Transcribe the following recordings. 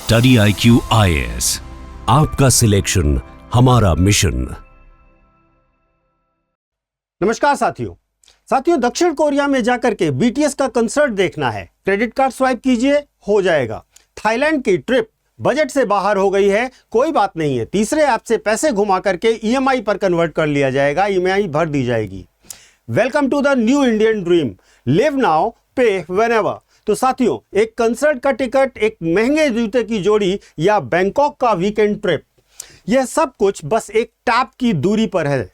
Study IQ IAS, आपका selection हमारा mission. नमस्कार साथियों, दक्षिण कोरिया में जाकर के BTS का कंसर्ट देखना है। क्रेडिट कार्ड स्वाइप कीजिए, हो जाएगा। थाईलैंड की ट्रिप बजट से बाहर हो गई है, कोई बात नहीं है। तीसरे ऐप से पैसे घुमा करके EMI पर कन्वर्ट कर लिया जाएगा, EMI भर दी जाएगी। Welcome to the new Indian dream, live now pay whenever. तो साथियों, एक कंसर्ट का टिकट, एक महंगे जूते की जोड़ी या बैंकॉक का वीकेंड ट्रिप, यह सब कुछ बस एक टैप की दूरी पर है।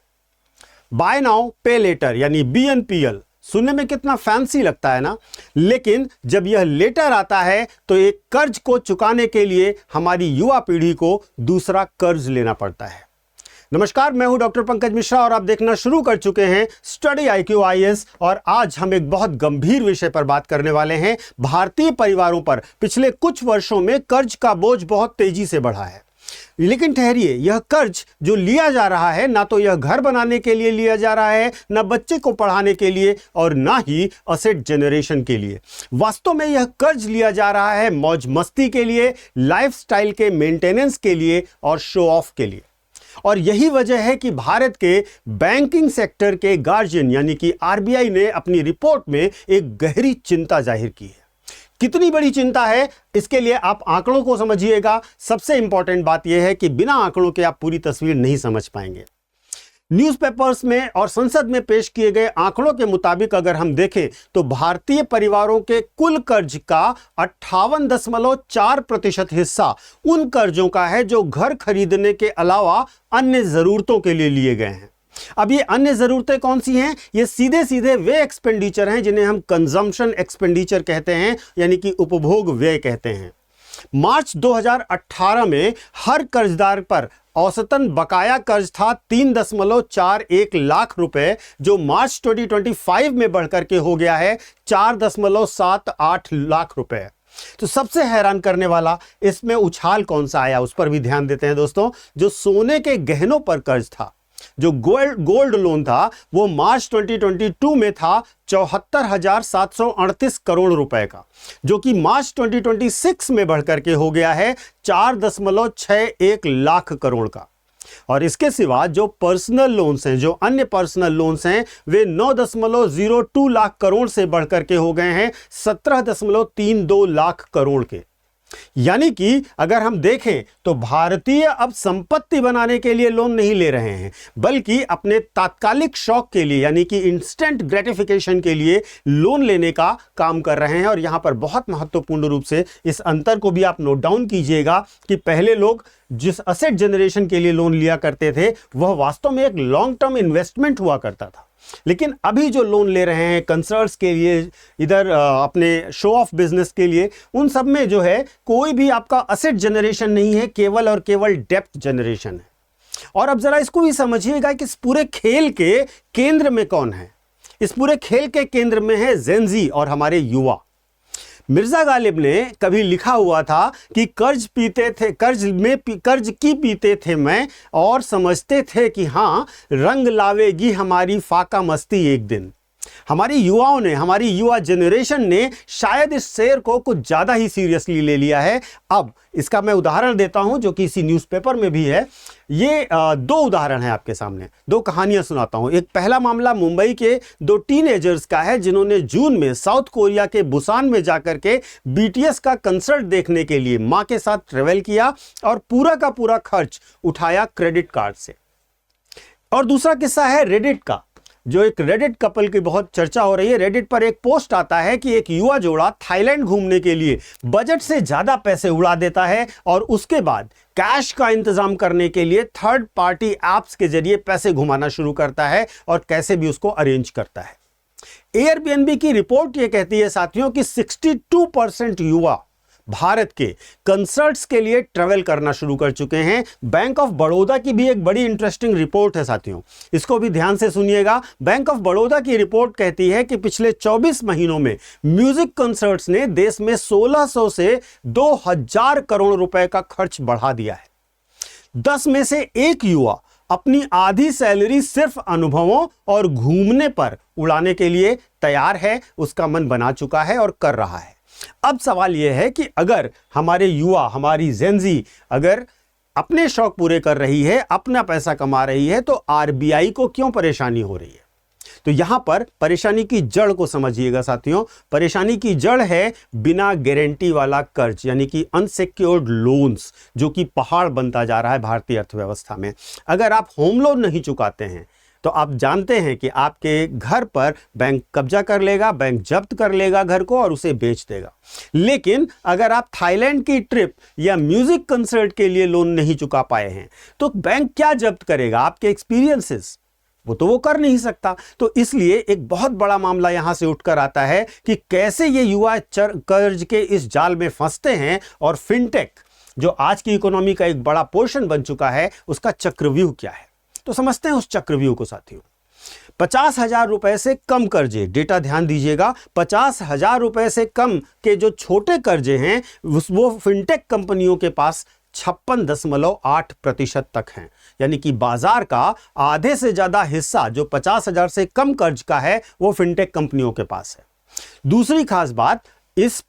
बाय नाउ पे लेटर यानी BNPL सुनने में कितना फैंसी लगता है ना, लेकिन जब यह लेटर आता है तो एक कर्ज को चुकाने के लिए हमारी युवा पीढ़ी को दूसरा कर्ज लेना पड़ता है। नमस्कार, मैं हूं डॉक्टर पंकज मिश्रा और आप देखना शुरू कर चुके हैं स्टडी IQ IAS। और आज हम एक बहुत गंभीर विषय पर बात करने वाले हैं। भारतीय परिवारों पर पिछले कुछ वर्षों में कर्ज का बोझ बहुत तेजी से बढ़ा है। लेकिन ठहरिए, यह कर्ज जो लिया जा रहा है, ना तो यह घर बनाने के लिए लिया जा रहा है, ना बच्चे को पढ़ाने के लिए, और ना ही असेट जनरेशन के लिए। वास्तव में यह कर्ज लिया जा रहा है मौज मस्ती के लिए, लाइफस्टाइल के मेंटेनेंस के लिए और शो ऑफ के लिए। और यही वजह है कि भारत के बैंकिंग सेक्टर के गार्जियन यानी कि RBI ने अपनी रिपोर्ट में एक गहरी चिंता जाहिर की है। कितनी बड़ी चिंता है, इसके लिए आप आंकड़ों को समझिएगा। सबसे इंपॉर्टेंट बात यह है कि बिना आंकड़ों के आप पूरी तस्वीर नहीं समझ पाएंगे। न्यूज़पेपर्स में और संसद में पेश किए गए आंकड़ों के मुताबिक अगर हम देखें तो भारतीय परिवारों के कुल कर्ज का 58.4% हिस्सा उन कर्जों का है जो घर खरीदने के अलावा अन्य जरूरतों के लिए लिए गए हैं। अब ये अन्य जरूरतें कौन सी हैं? ये सीधे सीधे वे एक्सपेंडिचर हैं जिन्हें हम कंजम्पशन एक्सपेंडिचर कहते हैं, यानी कि उपभोग व्यय कहते हैं। मार्च 2018 में हर कर्जदार पर औसतन बकाया कर्ज था 3.41 लाख रुपए, जो मार्च 2025 में बढ़कर के हो गया है 4.78 लाख रुपए। तो सबसे हैरान करने वाला इसमें उछाल कौन सा आया, उस पर भी ध्यान देते हैं दोस्तों। जो सोने के गहनों पर कर्ज था, जो गोल्ड लोन था, वो मार्च 2022 में था 74,738 करोड़ रुपए का, जो कि मार्च 2026 में बढ़कर के हो गया है 4.61 लाख करोड़ का। और इसके सिवा जो पर्सनल लोन्स हैं, जो अन्य पर्सनल लोन्स हैं, वे 9.02 लाख करोड़ से बढ़कर के हो गए हैं 17.32 लाख करोड़ के। यानी कि अगर हम देखें तो भारतीय अब संपत्ति बनाने के लिए लोन नहीं ले रहे हैं, बल्कि अपने तात्कालिक शौक के लिए यानी कि इंस्टेंट ग्रेटिफिकेशन के लिए लोन लेने का काम कर रहे हैं। और यहां पर बहुत महत्वपूर्ण रूप से इस अंतर को भी आप नोट डाउन कीजिएगा कि पहले लोग जिस असेट जनरेशन के लिए लोन लिया करते थे वह वास्तव में एक लॉन्ग टर्म इन्वेस्टमेंट हुआ करता था, लेकिन अभी जो लोन ले रहे हैं कंसर्ट्स के लिए, इधर अपने शो ऑफ बिजनेस के लिए, उन सब में जो है कोई भी आपका असेट जनरेशन नहीं है, केवल और केवल डेप्थ जनरेशन है। और अब जरा इसको भी समझिएगा कि इस पूरे खेल के केंद्र में कौन है। इस पूरे खेल के केंद्र में है जेनजी और हमारे युवा। मिर्जा गालिब ने कभी लिखा हुआ था कि कर्ज की पीते थे मैं, और समझते थे कि हां रंग लावेगी हमारी फाका मस्ती एक दिन। हमारी युवाओं ने, हमारी युवा जनरेशन ने शायद इस शेर को कुछ ज्यादा ही सीरियसली ले लिया है। अब इसका मैं उदाहरण देता हूं जो कि इसी न्यूज़पेपर में भी है। ये दो उदाहरण हैं आपके सामने, दो कहानियां सुनाता हूं। एक पहला मामला मुंबई के दो टीनेजर्स का है जिन्होंने जून में साउथ कोरिया के बुसान में जाकर के BTS का कंसर्ट देखने के लिए मां के साथ ट्रेवल किया और पूरा का पूरा खर्च उठाया क्रेडिट कार्ड से। और दूसरा किस्सा है रेडिट का, जो एक रेडिट कपल की बहुत चर्चा हो रही है। रेडिट पर एक पोस्ट आता है कि एक युवा जोड़ा थाईलैंड घूमने के लिए बजट से ज्यादा पैसे उड़ा देता है और उसके बाद कैश का इंतजाम करने के लिए थर्ड पार्टी एप्स के जरिए पैसे घुमाना शुरू करता है और कैसे भी उसको अरेंज करता है। Airbnb की रिपोर्ट यह कहती है साथियों कि 62% युवा भारत के कंसर्ट्स के लिए ट्रैवल करना शुरू कर चुके हैं। बैंक ऑफ बड़ौदा की भी एक बड़ी इंटरेस्टिंग रिपोर्ट है साथियों, इसको भी ध्यान से सुनिएगा। बैंक ऑफ बड़ौदा की रिपोर्ट कहती है कि पिछले 24 महीनों में म्यूजिक कंसर्ट्स ने देश में 1600 से 2000 करोड़ रुपए का खर्च बढ़ा दिया है। 10 में से एक युवा अपनी आधी सैलरी सिर्फ अनुभवों और घूमने पर उड़ाने के लिए तैयार है, उसका मन बना चुका है और कर रहा है। अब सवाल यह है कि अगर हमारे युवा, हमारी जेनजी अगर अपने शौक पूरे कर रही है, अपना पैसा कमा रही है, तो आरबीआई को क्यों परेशानी हो रही है? तो यहां पर परेशानी की जड़ को समझिएगा साथियों। परेशानी की जड़ है बिना गारंटी वाला कर्ज, यानी कि अनसिक्योर्ड लोन्स, जो कि पहाड़ बनता जा रहा है भारतीय अर्थव्यवस्था में। अगर आप होम लोन नहीं चुकाते हैं तो आप जानते हैं कि आपके घर पर बैंक कब्जा कर लेगा, बैंक जब्त कर लेगा घर को और उसे बेच देगा। लेकिन अगर आप थाईलैंड की ट्रिप या म्यूजिक कंसर्ट के लिए लोन नहीं चुका पाए हैं तो बैंक क्या जब्त करेगा? आपके एक्सपीरियंसेस, वो तो वो कर नहीं सकता। तो इसलिए एक बहुत बड़ा मामला यहां से उठकर आता है कि कैसे ये युवा कर्ज के इस जाल में फंसते हैं और फिनटेक, जो आज की इकोनॉमी का एक बड़ा पोर्शन बन चुका है, उसका चक्रव्यूह क्या है। तो समझते हैं उस चक्रव्यूह को साथियों। 50,000 रुपए से कम कर्जे, डेटा ध्यान दीजिएगा, 50,000 रुपए से कम के जो छोटे कर्जे हैं वो फिनटेक कंपनियों के पास 56.8% तक हैं। यानी कि बाजार का आधे से ज्यादा हिस्सा जो 50,000 से कम कर्ज का है वो फिनटेक कंपनियों के पास है। दूसरी खास बात, इस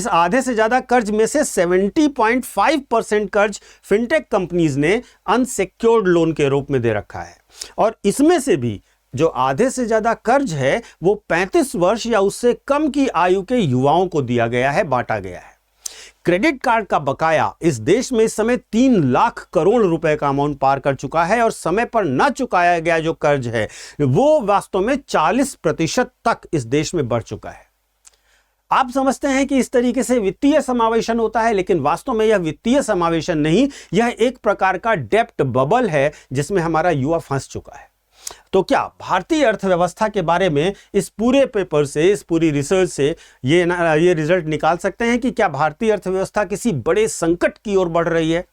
आधे से ज्यादा कर्ज में से 70.5% कर्ज फिनटेक कंपनीज ने अनसिक्योर्ड लोन के रूप में दे रखा है। और इसमें से भी जो आधे से ज्यादा कर्ज है वो 35 वर्ष या उससे कम की आयु के युवाओं को दिया गया है, बांटा गया है। क्रेडिट कार्ड का बकाया इस देश में इस समय 3 लाख करोड़ रुपए का अमाउंट पार कर चुका है और समय पर न चुकाया गया जो कर्ज है वो वास्तव में 40% तक इस देश में बढ़ चुका है। आप समझते हैं कि इस तरीके से वित्तीय समावेशन होता है, लेकिन वास्तव में यह वित्तीय समावेशन नहीं, यह एक प्रकार का डेप्ट बबल है जिसमें हमारा युवा फंस चुका है। तो क्या भारतीय अर्थव्यवस्था के बारे में इस पूरे पेपर से, इस पूरी रिसर्च से ये रिजल्ट निकाल सकते हैं कि क्या भारतीय अर्थव्यवस्था किसी बड़े संकट की ओर बढ़ रही है?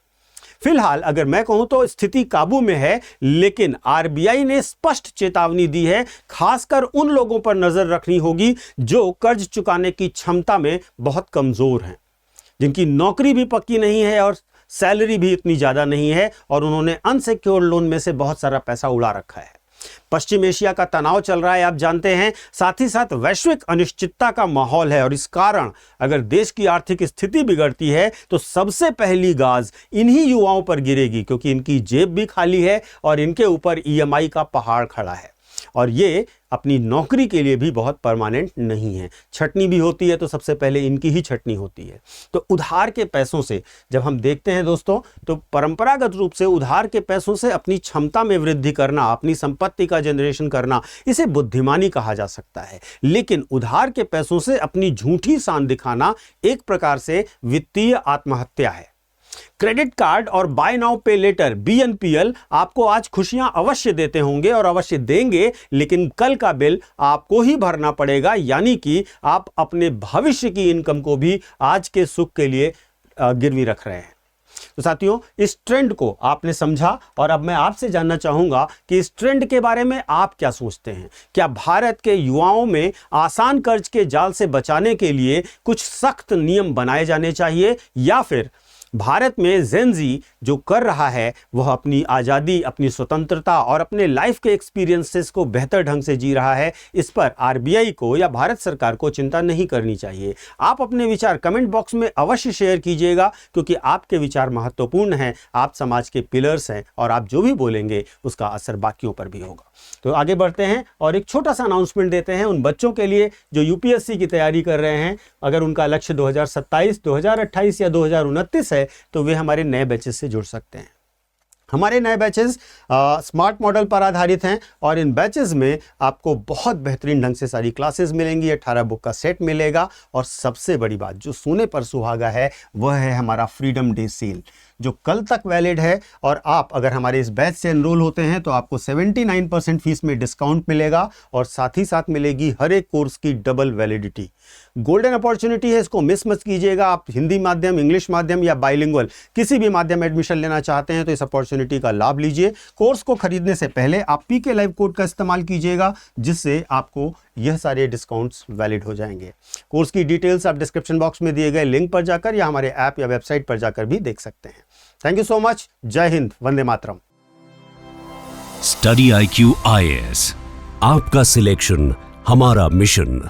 फिलहाल अगर मैं कहूं तो स्थिति काबू में है, लेकिन आरबीआई ने स्पष्ट चेतावनी दी है। खासकर उन लोगों पर नजर रखनी होगी जो कर्ज चुकाने की क्षमता में बहुत कमजोर हैं, जिनकी नौकरी भी पक्की नहीं है और सैलरी भी इतनी ज्यादा नहीं है और उन्होंने अनसिक्योर्ड लोन में से बहुत सारा पैसा उड़ा रखा है। पश्चिम एशिया का तनाव चल रहा है, आप जानते हैं, साथ ही साथ वैश्विक अनिश्चितता का माहौल है और इस कारण अगर देश की आर्थिक स्थिति बिगड़ती है तो सबसे पहली गाज इन्हीं युवाओं पर गिरेगी, क्योंकि इनकी जेब भी खाली है और इनके ऊपर ईएमआई का पहाड़ खड़ा है और ये अपनी नौकरी के लिए भी बहुत परमानेंट नहीं है। छटनी भी होती है तो सबसे पहले इनकी ही छटनी होती है। तो उधार के पैसों से जब हम देखते हैं दोस्तों, तो परंपरागत रूप से उधार के पैसों से अपनी क्षमता में वृद्धि करना, अपनी संपत्ति का जनरेशन करना, इसे बुद्धिमानी कहा जा सकता है। लेकिन उधार के पैसों से अपनी झूठी शान दिखाना एक प्रकार से वित्तीय आत्महत्या है। क्रेडिट कार्ड और बाय नाउ पे लेटर बीएनपीएल आपको आज खुशियां अवश्य देते होंगे और अवश्य देंगे, लेकिन कल का बिल आपको ही भरना पड़ेगा। यानी कि आप अपने भविष्य की इनकम को भी आज के सुख के लिए गिरवी रख रहे हैं। तो साथियों, इस ट्रेंड को आपने समझा और अब मैं आपसे जानना चाहूंगा कि इस ट्रेंड के बारे में आप क्या सोचते हैं। क्या भारत के युवाओं में आसान कर्ज के जाल से बचाने के लिए कुछ सख्त नियम बनाए जाने चाहिए, या फिर भारत में जेनजी जो कर रहा है वह अपनी आज़ादी, अपनी स्वतंत्रता और अपने लाइफ के एक्सपीरियंसेस को बेहतर ढंग से जी रहा है? इस पर आरबीआई को या भारत सरकार को चिंता नहीं करनी चाहिए। आप अपने विचार कमेंट बॉक्स में अवश्य शेयर कीजिएगा, क्योंकि आपके विचार महत्वपूर्ण हैं। आप समाज के पिलर्स हैं और आप जो भी बोलेंगे उसका असर बाकियों पर भी होगा। तो आगे बढ़ते हैं और एक छोटा सा अनाउंसमेंट देते हैं उन बच्चों के लिए जो यूपीएससी की तैयारी कर रहे हैं। अगर उनका लक्ष्य 2027, 2028 या 2029 है तो वे हमारे नए बैचेस से जुड़ सकते हैं। हमारे नए बैचेस स्मार्ट मॉडल पर आधारित हैं और इन बैचेस में आपको बहुत बेहतरीन ढंग से सारी क्लासेस मिलेंगी, 18 बुक का सेट मिलेगा और सबसे बड़ी बात जो सोने पर सुहागा है वह है हमारा फ्रीडम डे सेल, जो कल तक वैलिड है। और आप अगर हमारे इस बैच से एनरोल होते हैं तो आपको 79% फीस में डिस्काउंट मिलेगा और साथ ही साथ मिलेगी हर एक कोर्स की डबल वैलिडिटी। गोल्डन अपॉर्चुनिटी है, इसको मिस मत कीजिएगा। आप हिंदी माध्यम, इंग्लिश माध्यम या बाइलिंगुअल किसी भी माध्यम में एडमिशन लेना चाहते हैं तो इस अपॉर्चुनिटी का लाभ लीजिए। कोर्स को खरीदने से पहले आप पीके लाइव कोड का इस्तेमाल कीजिएगा, जिससे आपको यह सारे डिस्काउंट्स वैलिड हो जाएंगे। कोर्स की डिटेल्स आप डिस्क्रिप्शन बॉक्स में दिए गए लिंक पर जाकर या हमारे ऐप या वेबसाइट पर जाकर भी देख सकते हैं। Thank you so much. जय Hind, Vande Mataram. Study IQ IAS, आपका सिलेक्शन हमारा मिशन।